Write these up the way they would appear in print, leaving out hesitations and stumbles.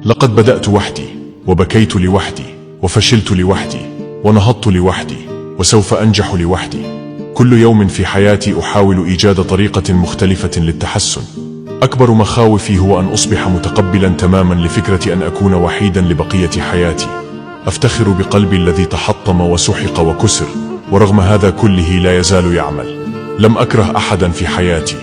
لقد بدأت وحدي، وبكيت لوحدي، وفشلت لوحدي، ونهضت لوحدي، وسوف أنجح لوحدي. كل يوم في حياتي أحاول إيجاد طريقة مختلفة للتحسن. أكبر مخاوفي هو أن أصبح متقبلا تماما لفكرة أن أكون وحيدا لبقية حياتي. أفتخر بقلبي الذي تحطم وسحق وكسر، ورغم هذا كله لا يزال يعمل. لم أكره أحدا في حياتي.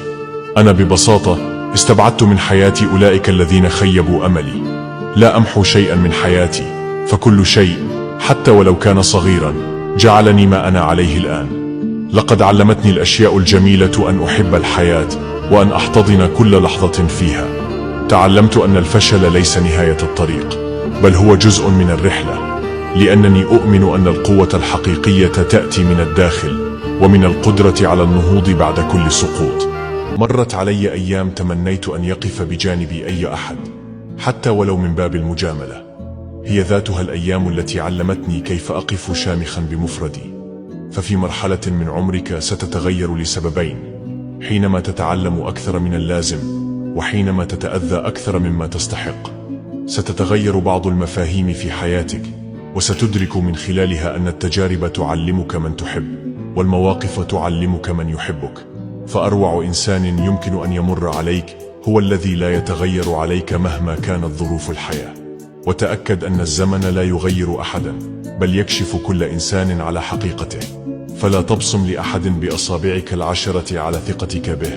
أنا ببساطة استبعدت من حياتي أولئك الذين خيبوا أملي. لا أمحو شيئا من حياتي، فكل شيء حتى ولو كان صغيرا جعلني ما أنا عليه الآن. لقد علمتني الأشياء الجميلة أن أحب الحياة وأن أحتضن كل لحظة فيها. تعلمت أن الفشل ليس نهاية الطريق، بل هو جزء من الرحلة، لأنني أؤمن أن القوة الحقيقية تأتي من الداخل ومن القدرة على النهوض بعد كل سقوط. مرت علي أيام تمنيت أن يقف بجانبي أي أحد، حتى ولو من باب المجاملة. هي ذاتها الأيام التي علمتني كيف أقف شامخا بمفردي. ففي مرحلة من عمرك ستتغير لسببين: حينما تتعلم أكثر من اللازم، وحينما تتأذى أكثر مما تستحق. ستتغير بعض المفاهيم في حياتك، وستدرك من خلالها أن التجارب تعلمك من تحب، والمواقف تعلمك من يحبك. فأروع إنسان يمكن أن يمر عليك هو الذي لا يتغير عليك مهما كانت ظروف الحياة. وتأكد أن الزمن لا يغير أحدا، بل يكشف كل إنسان على حقيقته. فلا تبصم لأحد بأصابعك العشرة على ثقتك به.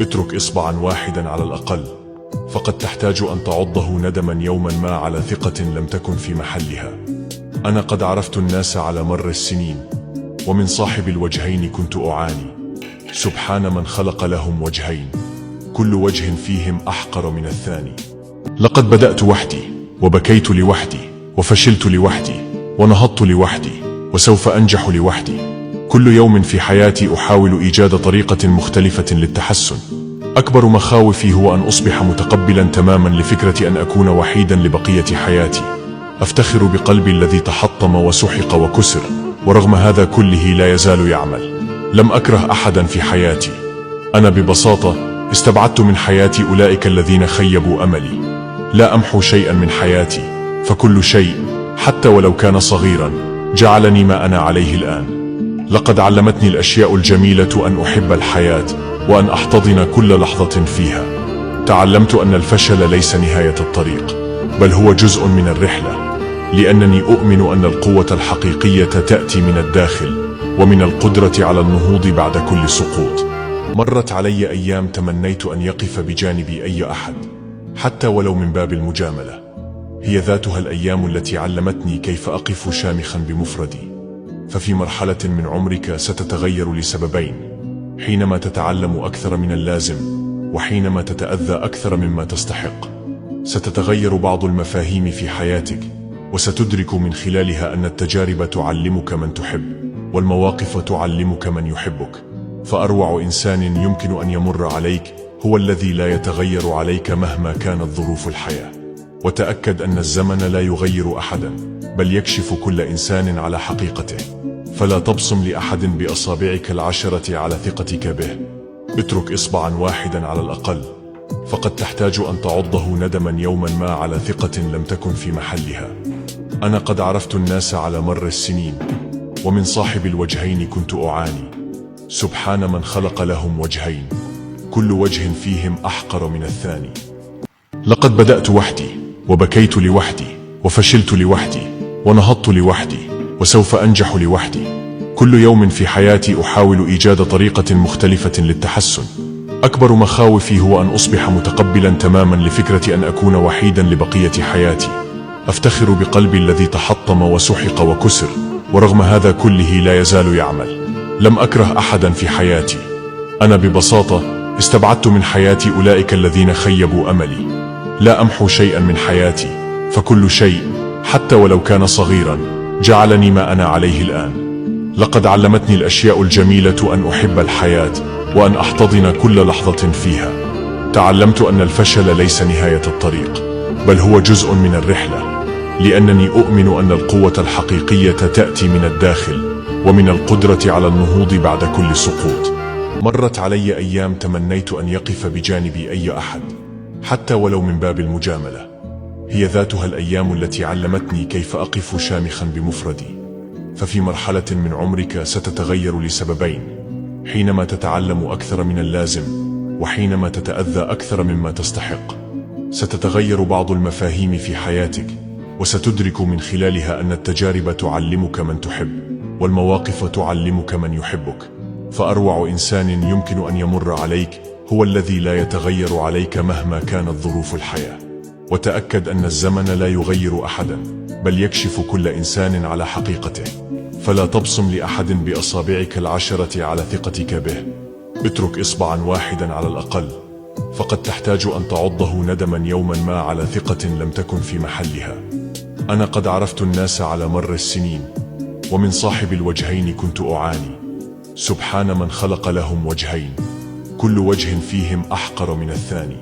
اترك إصبعا واحدا على الأقل، فقد تحتاج أن تعضه ندما يوما ما على ثقة لم تكن في محلها. أنا قد عرفت الناس على مر السنين، ومن صاحب الوجهين كنت أعاني. سبحان من خلق لهم وجهين، كل وجه فيهم أحقر من الثاني. لقد بدأت وحدي، وبكيت لوحدي، وفشلت لوحدي، ونهضت لوحدي، وسوف أنجح لوحدي. كل يوم في حياتي أحاول إيجاد طريقة مختلفة للتحسن. أكبر مخاوفي هو أن أصبح متقبلا تماما لفكرة أن أكون وحيدا لبقية حياتي. أفتخر بقلبي الذي تحطم وسحق وكسر، ورغم هذا كله لا يزال يعمل. لم أكره أحدا في حياتي. أنا ببساطة استبعدت من حياتي أولئك الذين خيبوا أملي. لا أمحو شيئا من حياتي، فكل شيء حتى ولو كان صغيرا جعلني ما أنا عليه الآن. لقد علمتني الأشياء الجميلة أن أحب الحياة وأن أحتضن كل لحظة فيها. تعلمت أن الفشل ليس نهاية الطريق، بل هو جزء من الرحلة، لأنني أؤمن أن القوة الحقيقية تأتي من الداخل ومن القدرة على النهوض بعد كل سقوط. مرت علي أيام تمنيت أن يقف بجانبي أي أحد، حتى ولو من باب المجاملة. هي ذاتها الأيام التي علمتني كيف أقف شامخا بمفردي. ففي مرحلة من عمرك ستتغير لسببين: حينما تتعلم أكثر من اللازم، وحينما تتأذى أكثر مما تستحق. ستتغير بعض المفاهيم في حياتك، وستدرك من خلالها أن التجارب تعلمك من تحب، والمواقف تعلمك من يحبك. فأروع إنسان يمكن أن يمر عليك هو الذي لا يتغير عليك مهما كانت ظروف الحياة. وتأكد أن الزمن لا يغير أحدا، بل يكشف كل إنسان على حقيقته. فلا تبصم لأحد بأصابعك العشرة على ثقتك به. اترك إصبعا واحدا على الأقل، فقد تحتاج أن تعضه ندما يوما ما على ثقة لم تكن في محلها. أنا قد عرفت الناس على مر السنين، ومن صاحب الوجهين كنت أعاني. سبحان من خلق لهم وجهين، كل وجه فيهم أحقر من الثاني. لقد بدأت وحدي، وبكيت لوحدي، وفشلت لوحدي، ونهضت لوحدي، وسوف أنجح لوحدي. كل يوم في حياتي أحاول إيجاد طريقة مختلفة للتحسن. أكبر مخاوفي هو أن أصبح متقبلا تماما لفكرة أن أكون وحيدا لبقية حياتي. أفتخر بقلبي الذي تحطم وسحق وكسر، ورغم هذا كله لا يزال يعمل. لم أكره أحدا في حياتي. أنا ببساطة استبعدت من حياتي أولئك الذين خيبوا أملي. لا أمحو شيئا من حياتي، فكل شيء حتى ولو كان صغيرا جعلني ما أنا عليه الآن. لقد علمتني الأشياء الجميلة أن أحب الحياة وأن أحتضن كل لحظة فيها. تعلمت أن الفشل ليس نهاية الطريق، بل هو جزء من الرحلة، لأنني أؤمن أن القوة الحقيقية تأتي من الداخل ومن القدرة على النهوض بعد كل سقوط. مرت علي أيام تمنيت أن يقف بجانبي أي أحد، حتى ولو من باب المجاملة. هي ذاتها الأيام التي علمتني كيف أقف شامخا بمفردي. ففي مرحلة من عمرك ستتغير لسببين: حينما تتعلم أكثر من اللازم، وحينما تتأذى أكثر مما تستحق. ستتغير بعض المفاهيم في حياتك، وستدرك من خلالها أن التجارب تعلمك من تحب، والمواقف تعلمك من يحبك. فأروع إنسان يمكن أن يمر عليك هو الذي لا يتغير عليك مهما كانت ظروف الحياة. وتأكد أن الزمن لا يغير أحدا، بل يكشف كل إنسان على حقيقته. فلا تبصم لأحد بأصابعك العشرة على ثقتك به. اترك إصبعا واحدا على الأقل، فقد تحتاج أن تعضه ندما يوما ما على ثقة لم تكن في محلها. أنا قد عرفت الناس على مر السنين، ومن صاحب الوجهين كنت أعاني. سبحان من خلق لهم وجهين، كل وجه فيهم أحقر من الثاني.